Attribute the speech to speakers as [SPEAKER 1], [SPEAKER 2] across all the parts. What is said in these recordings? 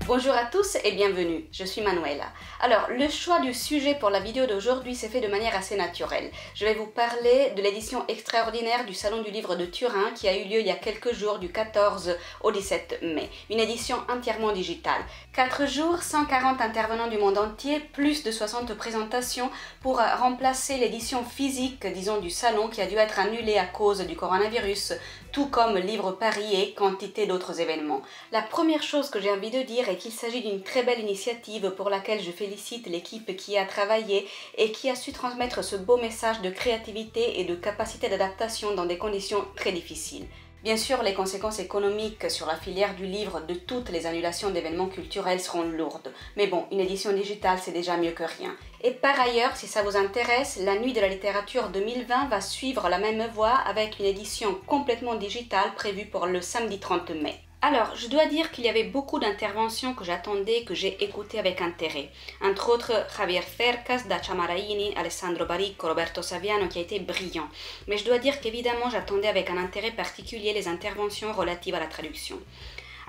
[SPEAKER 1] Bonjour à tous et bienvenue, je suis Manuela. Alors, le choix du sujet pour la vidéo d'aujourd'hui s'est fait de manière assez naturelle. Je vais vous parler de l'édition extraordinaire du Salon du Livre de Turin qui a eu lieu il y a quelques jours du 14 au 17 mai. Une édition entièrement digitale. 4 jours, 140 intervenants du monde entier, plus de 60 présentations pour remplacer l'édition physique, disons, du salon qui a dû être annulée à cause du coronavirus, tout comme Livre Paris et quantité d'autres événements. La première chose que j'ai envie de dire est qu'il s'agit d'une très belle initiative pour laquelle je félicite l'équipe qui a travaillé et qui a su transmettre ce beau message de créativité et de capacité d'adaptation dans des conditions très difficiles. Bien sûr, les conséquences économiques sur la filière du livre de toutes les annulations d'événements culturels seront lourdes. Mais bon, une édition digitale, c'est déjà mieux que rien. Et par ailleurs, si ça vous intéresse, la Nuit de la littérature 2020 va suivre la même voie avec une édition complètement digitale prévue pour le samedi 30 mai. Alors, je dois dire qu'il y avait beaucoup d'interventions que j'attendais, que j'ai écoutées avec intérêt. Entre autres, Javier Cercas, Dacia Maraini, Alessandro Baricco, Roberto Saviano, qui a été brillant. Mais je dois dire qu'évidemment, j'attendais avec un intérêt particulier les interventions relatives à la traduction.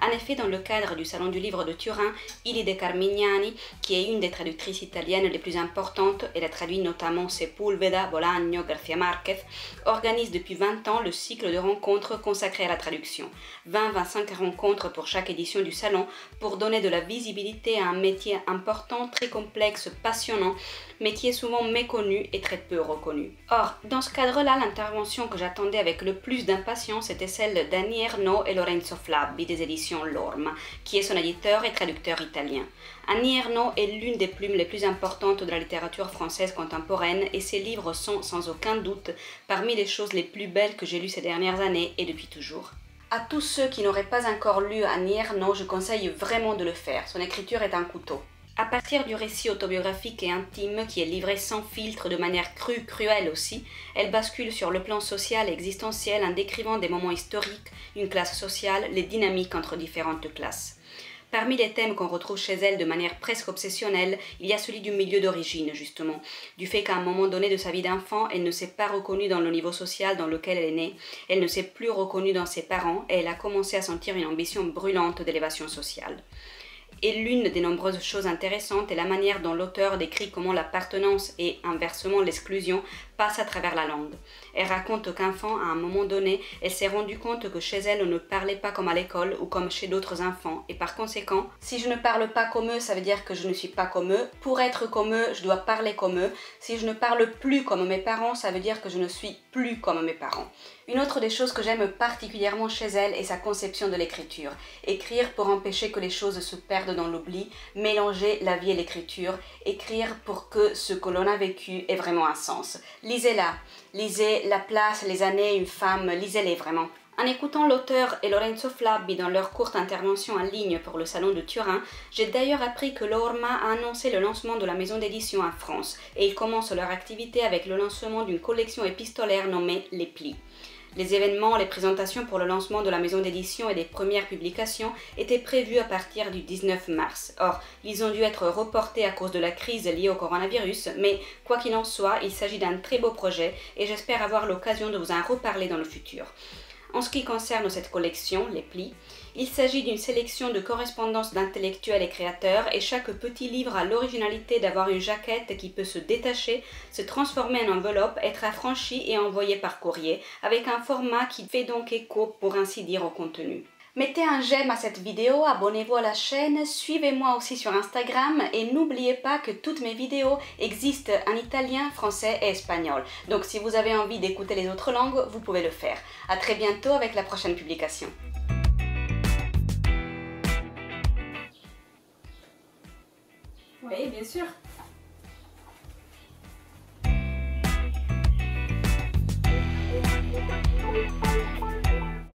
[SPEAKER 1] En effet, dans le cadre du Salon du Livre de Turin, Ilide Carmignani, qui est une des traductrices italiennes les plus importantes, elle a traduit notamment Sepúlveda, Bolaño, García Márquez, organise depuis 20 ans le cycle de rencontres consacré à la traduction. 20-25 rencontres pour chaque édition du Salon pour donner de la visibilité à un métier important, très complexe, passionnant, mais qui est souvent méconnu et très peu reconnu. Or, dans ce cadre-là, l'intervention que j'attendais avec le plus d'impatience était celle d'Annie Ernaux et Lorenzo Flabbi des éditions L'Orma, qui est son éditeur et traducteur italien. Annie Ernaux est l'une des plumes les plus importantes de la littérature française contemporaine et ses livres sont, sans aucun doute, parmi les choses les plus belles que j'ai lues ces dernières années et depuis toujours. À tous ceux qui n'auraient pas encore lu Annie Ernaux, je conseille vraiment de le faire. Son écriture est un couteau. À partir du récit autobiographique et intime qui est livré sans filtre de manière crue, cruelle aussi, elle bascule sur le plan social et existentiel en décrivant des moments historiques, une classe sociale, les dynamiques entre différentes classes. Parmi les thèmes qu'on retrouve chez elle de manière presque obsessionnelle, il y a celui du milieu d'origine, justement, du fait qu'à un moment donné de sa vie d'enfant, elle ne s'est pas reconnue dans le niveau social dans lequel elle est née, elle ne s'est plus reconnue dans ses parents et elle a commencé à sentir une ambition brûlante d'élévation sociale. Et l'une des nombreuses choses intéressantes est la manière dont l'auteur décrit comment l'appartenance et inversement l'exclusion passent à travers la langue. Elle raconte qu'enfant, à un moment donné, elle s'est rendue compte que chez elle, on ne parlait pas comme à l'école ou comme chez d'autres enfants. Et par conséquent, si je ne parle pas comme eux, ça veut dire que je ne suis pas comme eux. Pour être comme eux, je dois parler comme eux. Si je ne parle plus comme mes parents, ça veut dire que je ne suis plus comme mes parents. Une autre des choses que j'aime particulièrement chez elle est sa conception de l'écriture. Écrire pour empêcher que les choses se perdent dans l'oubli, mélanger la vie et l'écriture, écrire pour que ce que l'on a vécu ait vraiment un sens. Lisez-la, lisez La place, les années, une femme, lisez-les vraiment. En écoutant l'auteur et Lorenzo Flabbi dans leur courte intervention en ligne pour le Salon de Turin, j'ai d'ailleurs appris que l'Orma a annoncé le lancement de la maison d'édition en France et ils commencent leur activité avec le lancement d'une collection épistolaire nommée Les Plis. Les événements, les présentations pour le lancement de la maison d'édition et des premières publications étaient prévus à partir du 19 mars. Or, ils ont dû être reportés à cause de la crise liée au coronavirus, mais quoi qu'il en soit, il s'agit d'un très beau projet et j'espère avoir l'occasion de vous en reparler dans le futur. En ce qui concerne cette collection, Les Plis, il s'agit d'une sélection de correspondances d'intellectuels et créateurs et chaque petit livre a l'originalité d'avoir une jaquette qui peut se détacher, se transformer en enveloppe, être affranchie et envoyée par courrier, avec un format qui fait donc écho pour ainsi dire au contenu. Mettez un j'aime à cette vidéo, abonnez-vous à la chaîne, suivez-moi aussi sur Instagram et n'oubliez pas que toutes mes vidéos existent en italien, français et espagnol. Donc si vous avez envie d'écouter les autres langues, vous pouvez le faire. À très bientôt avec la prochaine publication.
[SPEAKER 2] Oui, bien sûr.